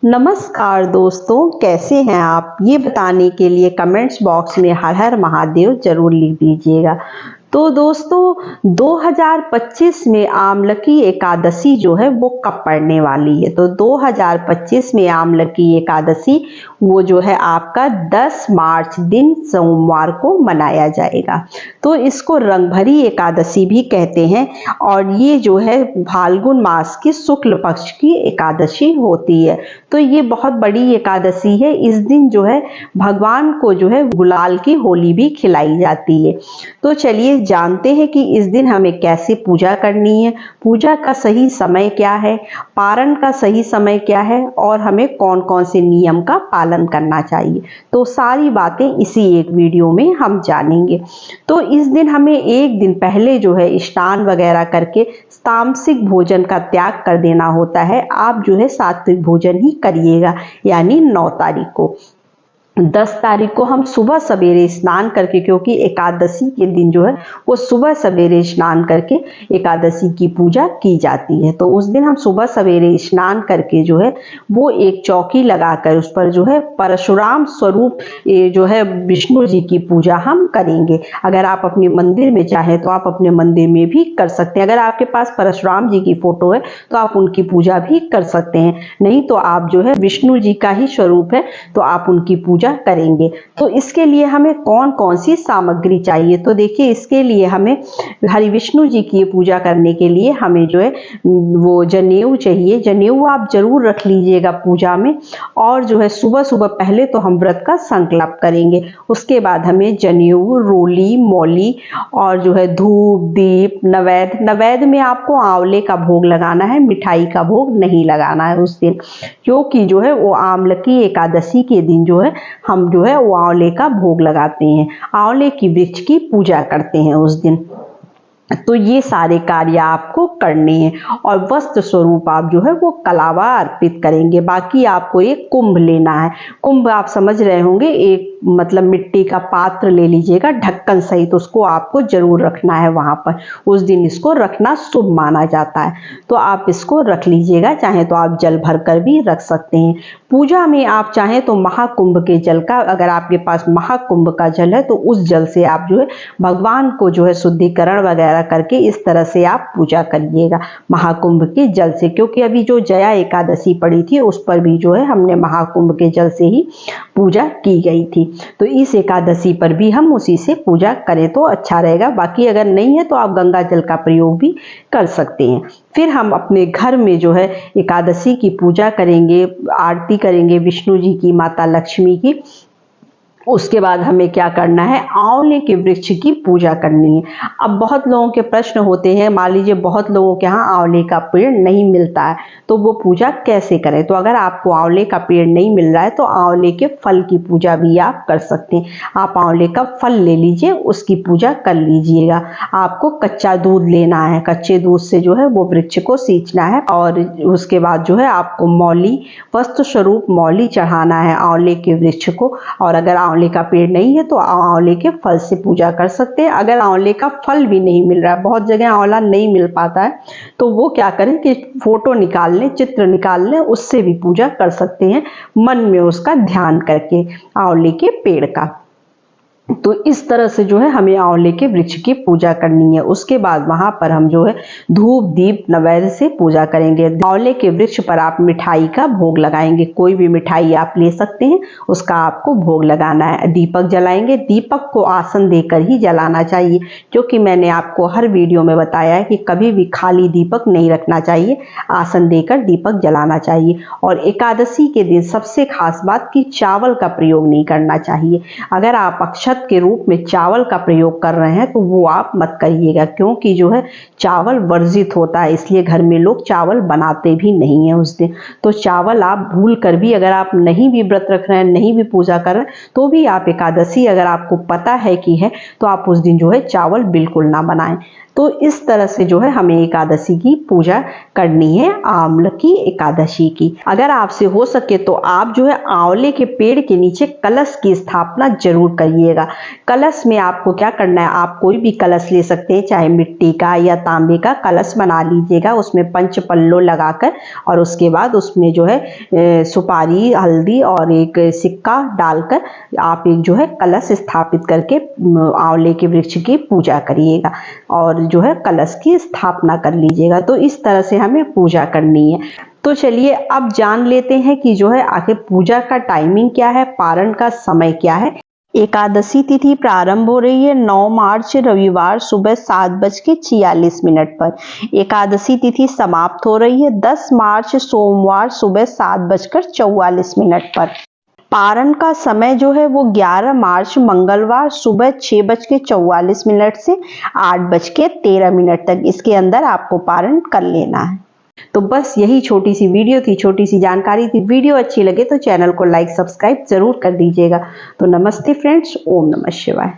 नमस्कार दोस्तों, कैसे हैं आप? ये बताने के लिए कमेंट्स बॉक्स में हर हर महादेव जरूर लिख दीजिएगा। तो दोस्तों 2025 में आमलकी एकादशी जो है वो कब पड़ने वाली है? तो 2025 में आमलकी एकादशी वो जो है आपका 10 मार्च दिन सोमवार को मनाया जाएगा। तो इसको रंगभरी एकादशी भी कहते हैं और ये जो है फाल्गुन मास की शुक्ल पक्ष की एकादशी होती है। तो ये बहुत बड़ी एकादशी है। इस दिन जो है भगवान को जो है गुलाल की होली भी खिलाई जाती है। तो चलिए जानते हैं कि इस दिन हमें कैसे पूजा करनी है, पूजा का सही समय क्या है, पारण का सही समय क्या है और हमें कौन कौन से नियम का पालन करना चाहिए। तो सारी बातें इसी एक वीडियो में हम जानेंगे। तो इस दिन हमें एक दिन पहले जो है स्नान वगैरह करके तामसिक भोजन का त्याग कर देना होता है। आप जो है सात्विक भोजन ही करिएगा, यानी 9 तारीख को। 10 तारीख को हम सुबह सवेरे स्नान करके, क्योंकि एकादशी के दिन जो है वो सुबह सवेरे स्नान करके एकादशी की पूजा की जाती है। तो उस दिन हम सुबह सवेरे स्नान करके जो है वो एक चौकी लगाकर उस पर जो है परशुराम स्वरूप ये जो है विष्णु जी की पूजा हम करेंगे। अगर आप अपने मंदिर में चाहें तो आप अपने मंदिर में भी कर सकते हैं। अगर आपके पास परशुराम जी की फोटो है तो आप उनकी पूजा भी कर सकते हैं, नहीं तो आप जो है विष्णु जी का ही स्वरूप है तो आप उनकी पूजा करेंगे। तो इसके लिए हमें कौन कौन सी सामग्री चाहिए? तो देखिए, इसके लिए हमें हरि विष्णु जी की पूजा करने के लिए हमें जो है वो जनेऊ चाहिए। जनेऊ आप जरूर रख लीजिएगा पूजा में। और जो है सुबह सुबह पहले तो हम व्रत का संकल्प करेंगे, उसके बाद हमें जनेऊ, रोली, मौली और जो है धूप, दीप, नैवेद्य। नैवेद्य में आपको आंवले का भोग लगाना है, मिठाई का भोग नहीं लगाना है उस दिन, क्योंकि जो है वो आमलकी एकादशी के दिन जो है हम जो है वो आंवले का भोग लगाते हैं, आंवले की वृक्ष की पूजा करते हैं उस दिन। तो ये सारे कार्य आपको करने हैं और वस्त्र स्वरूप आप जो है वो कलावा अर्पित करेंगे। बाकी आपको एक कुंभ लेना है। कुंभ आप समझ रहे होंगे, एक मतलब मिट्टी का पात्र ले लीजिएगा ढक्कन सहित, उसको आपको जरूर रखना है वहां पर। उस दिन इसको रखना शुभ माना जाता है, तो आप इसको रख लीजिएगा। चाहे तो आप जल भर कर भी रख सकते हैं। पूजा में आप चाहें तो महाकुंभ के जल का, अगर आपके पास महाकुंभ का जल है तो उस जल से आप जो है भगवान को जो है शुद्धिकरण वगैरह करके इस तरह से आप पूजा करिएगा महाकुंभ के जल से। क्योंकि अभी जो जया एकादशी पड़ी थी उस पर भी जो है हमने महाकुंभ के जल से ही पूजा की गई थी। तो इस एकादशी पर भी हम उसी से पूजा करें तो अच्छा रहेगा। बाकी अगर नहीं है तो आप गंगा जल का प्रयोग भी कर सकते हैं। फिर हम अपने घर में जो है एकादशी की पूजा करेंगे, आरती करेंगे विष्णु जी की, माता लक्ष्मी की। उसके बाद हमें क्या करना है, आंवले के वृक्ष की पूजा करनी है। अब बहुत लोगों के प्रश्न होते हैं, मान लीजिए बहुत लोगों के यहाँ आंवले का पेड़ नहीं मिलता है तो वो पूजा कैसे करें? तो अगर आपको आंवले का पेड़ नहीं मिल रहा है तो आंवले के फल की पूजा भी आप कर सकते हैं। आप आंवले का फल ले लीजिए, उसकी पूजा कर लीजिएगा। आपको कच्चा दूध लेना है, कच्चे दूध से जो है वो वृक्ष को सींचना है और उसके बाद जो है आपको मौली, वस्त्र स्वरूप मौली चढ़ाना है आंवले के वृक्ष को। और अगर आंवले का पेड़ नहीं है तो आंवले के फल से पूजा कर सकते हैं। अगर आंवले का फल भी नहीं मिल रहा है, बहुत जगह आंवला नहीं मिल पाता है, तो वो क्या करें कि फोटो निकाल लें, चित्र निकाल लें, उससे भी पूजा कर सकते हैं मन में उसका ध्यान करके आंवले के पेड़ का। तो इस तरह से जो है हमें आंवले के वृक्ष की पूजा करनी है। उसके बाद वहां पर हम जो है धूप, दीप, नैवेद्य से पूजा करेंगे। आंवले के वृक्ष पर आप मिठाई का भोग लगाएंगे, कोई भी मिठाई आप ले सकते हैं, उसका आपको भोग लगाना है। दीपक जलाएंगे, दीपक को आसन देकर ही जलाना चाहिए, क्योंकि मैंने आपको हर वीडियो में बताया है कि कभी भी खाली दीपक नहीं रखना चाहिए, आसन देकर दीपक जलाना चाहिए। और एकादशी के दिन सबसे खास बात कि चावल का प्रयोग नहीं करना चाहिए। अगर आप अक्षत के रूप में चावल का प्रयोग कर रहे हैं तो वो आप मत करिएगा, क्योंकि जो है चावल वर्जित होता है, इसलिए घर में लोग चावल बनाते भी नहीं है उस दिन। तो चावल आप भूल कर भी, अगर आप नहीं भी व्रत रख रहे हैं, नहीं भी पूजा कर रहे हैं, तो भी आप एकादशी अगर आपको पता है कि है तो आप उस दिन जो है चावल बिल्कुल ना बनाएं। तो इस तरह से जो है हमें एकादशी की पूजा करनी है, आंवले की एकादशी की। अगर आपसे हो सके तो आप जो है आंवले के पेड़ के नीचे कलश की स्थापना जरूर करिएगा। कलश में आपको क्या करना है, आप कोई भी कलश ले सकते हैं, चाहे मिट्टी का या तांबे का कलश बना लीजिएगा, उसमें पंच पल्लो लगाकर, और उसके बाद उसमें जो है सुपारी, हल्दी और एक सिक्का डालकर आप एक जो है कलश स्थापित करके आंवले के वृक्ष की पूजा करिएगा और जो है कलश की स्थापना कर लीजिएगा। तो इस तरह से हमें पूजा करनी है। तो चलिए अब जान लेते हैं कि जो है आखिर पूजा का टाइमिंग क्या है, पारण का समय क्या है। एकादशी तिथि प्रारंभ हो रही है 9 मार्च रविवार सुबह 7:46 पर। एकादशी तिथि समाप्त हो रही है 10 मार्च सोमवार सुबह 7:44 पर। पारण का समय जो है वो 11 मार्च मंगलवार सुबह 6:44 से 8:13 तक, इसके अंदर आपको पारण कर लेना है। तो बस यही छोटी सी वीडियो थी, छोटी सी जानकारी थी। वीडियो अच्छी लगे तो चैनल को लाइक सब्सक्राइब जरूर कर दीजिएगा। तो नमस्ते फ्रेंड्स, ओम नमः शिवाय।